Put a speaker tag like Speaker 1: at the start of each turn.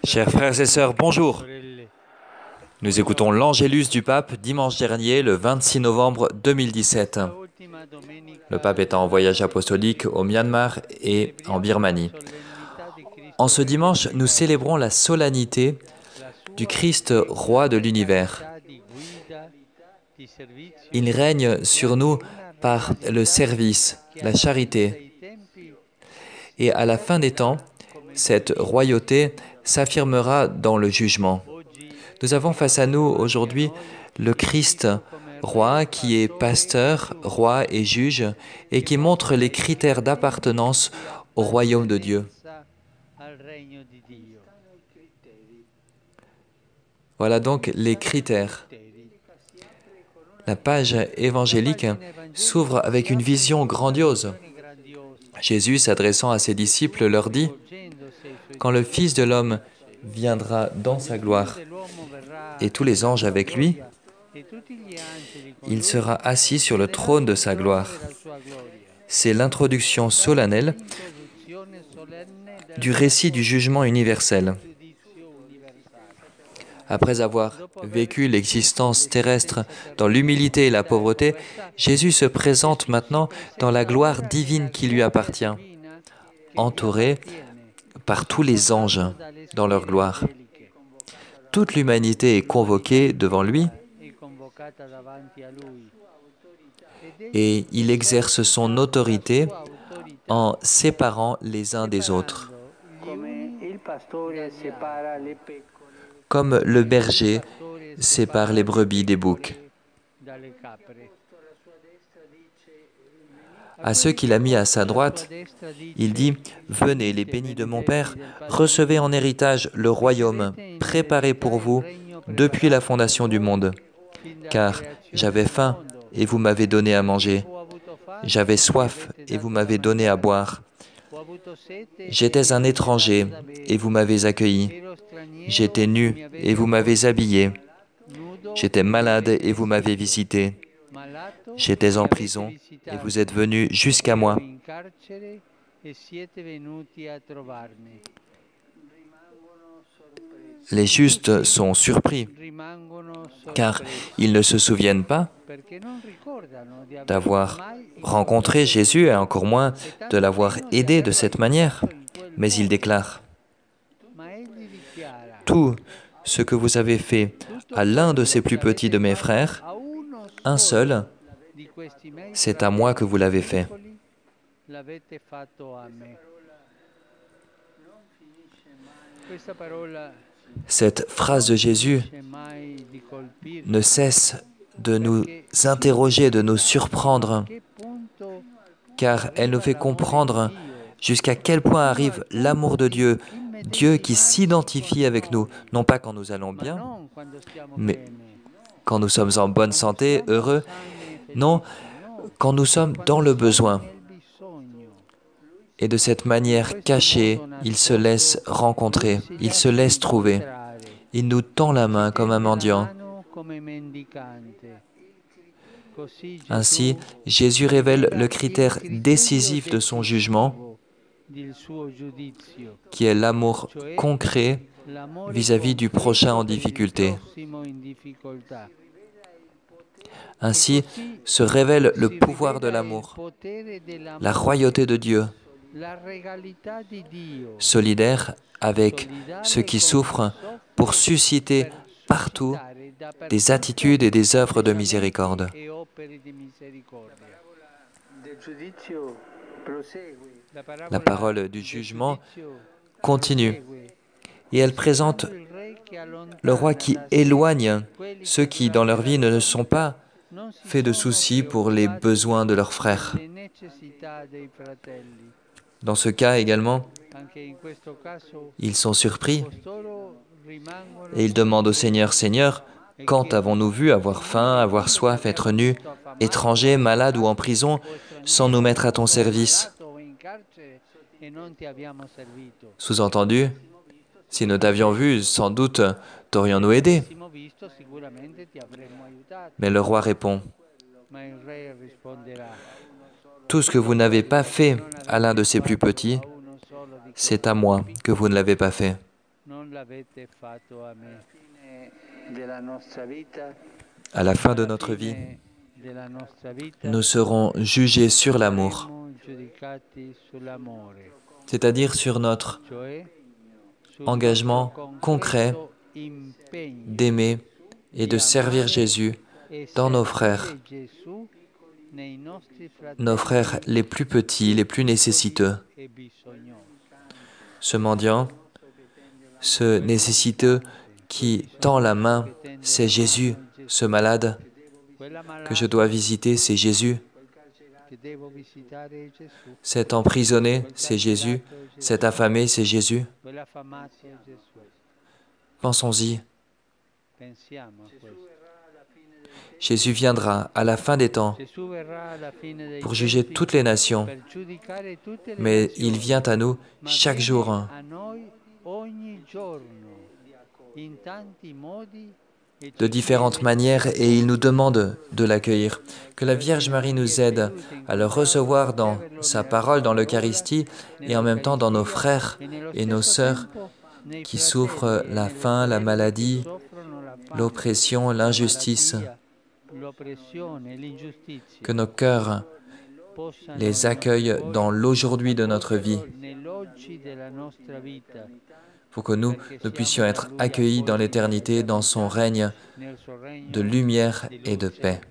Speaker 1: Chers frères et sœurs, bonjour. Nous écoutons l'Angélus du Pape dimanche dernier, le 26 novembre 2017. Le Pape est en voyage apostolique au Myanmar et en Birmanie. En ce dimanche, nous célébrons la solennité du Christ, roi de l'univers. Il règne sur nous par le service, la charité. Et à la fin des temps, cette royauté s'affirmera dans le jugement. Nous avons face à nous aujourd'hui le Christ, roi, qui est pasteur, roi et juge, et qui montre les critères d'appartenance au royaume de Dieu. Voilà donc les critères. La page évangélique s'ouvre avec une vision grandiose. Jésus, s'adressant à ses disciples, leur dit « Quand le Fils de l'homme viendra dans sa gloire, et tous les anges avec lui, il sera assis sur le trône de sa gloire. » C'est l'introduction solennelle du récit du jugement universel. Après avoir vécu l'existence terrestre dans l'humilité et la pauvreté, Jésus se présente maintenant dans la gloire divine qui lui appartient, entouré par tous les anges dans leur gloire. Toute l'humanité est convoquée devant lui et il exerce son autorité en séparant les uns des autres. Comme le berger sépare les brebis des boucs. À ceux qu'il a mis à sa droite, il dit « Venez, les bénis de mon Père, recevez en héritage le royaume préparé pour vous depuis la fondation du monde. Car j'avais faim et vous m'avez donné à manger. J'avais soif et vous m'avez donné à boire. J'étais un étranger et vous m'avez accueilli. J'étais nu et vous m'avez habillé. J'étais malade et vous m'avez visité. J'étais en prison et vous êtes venus jusqu'à moi. » Les justes sont surpris, car ils ne se souviennent pas d'avoir rencontré Jésus et encore moins de l'avoir aidé de cette manière. Mais ils déclarent « Tout ce que vous avez fait à l'un de ces plus petits de mes frères, un seul, c'est à moi que vous l'avez fait. » Cette phrase de Jésus ne cesse de nous interroger, de nous surprendre, car elle nous fait comprendre jusqu'à quel point arrive l'amour de Dieu, Dieu qui s'identifie avec nous, non pas quand nous allons bien, mais quand nous sommes en bonne santé, heureux, non, quand nous sommes dans le besoin. Et de cette manière cachée, il se laisse rencontrer, il se laisse trouver. Il nous tend la main comme un mendiant. Ainsi, Jésus révèle le critère décisif de son jugement, qui est l'amour concret vis-à-vis du prochain en difficulté. Ainsi se révèle le pouvoir de l'amour, la royauté de Dieu, solidaire avec ceux qui souffrent pour susciter partout des attitudes et des œuvres de miséricorde. La parole du jugement continue et elle présente le roi qui éloigne ceux qui, dans leur vie, ne sont pas faits de soucis pour les besoins de leurs frères. Dans ce cas également, ils sont surpris et ils demandent au Seigneur, « Seigneur, quand avons-nous vu avoir faim, avoir soif, être nus, étrangers, malades ou en prison, sans nous mettre à ton service ?» Sous-entendu, si nous t'avions vu, sans doute t'aurions-nous aidé. Mais le roi répond, « Tout ce que vous n'avez pas fait à l'un de ces plus petits, c'est à moi que vous ne l'avez pas fait. À la fin de notre vie, nous serons jugés sur l'amour, c'est-à-dire sur notre engagement concret d'aimer et de servir Jésus dans nos frères les plus petits, les plus nécessiteux. Ce mendiant, ce nécessiteux qui tend la main, c'est Jésus. Ce malade que je dois visiter, c'est Jésus. Cet emprisonné, c'est Jésus. Cet affamé, c'est Jésus. Pensons-y. Jésus viendra à la fin des temps pour juger toutes les nations, mais il vient à nous chaque jour, de différentes manières, et il nous demande de l'accueillir. Que la Vierge Marie nous aide à le recevoir dans sa parole, dans l'Eucharistie, et en même temps dans nos frères et nos sœurs qui souffrent la faim, la maladie, l'oppression, l'injustice. Que nos cœurs les accueillent dans l'aujourd'hui de notre vie, pour que nous puissions être accueillis dans l'éternité, dans son règne de lumière et de paix.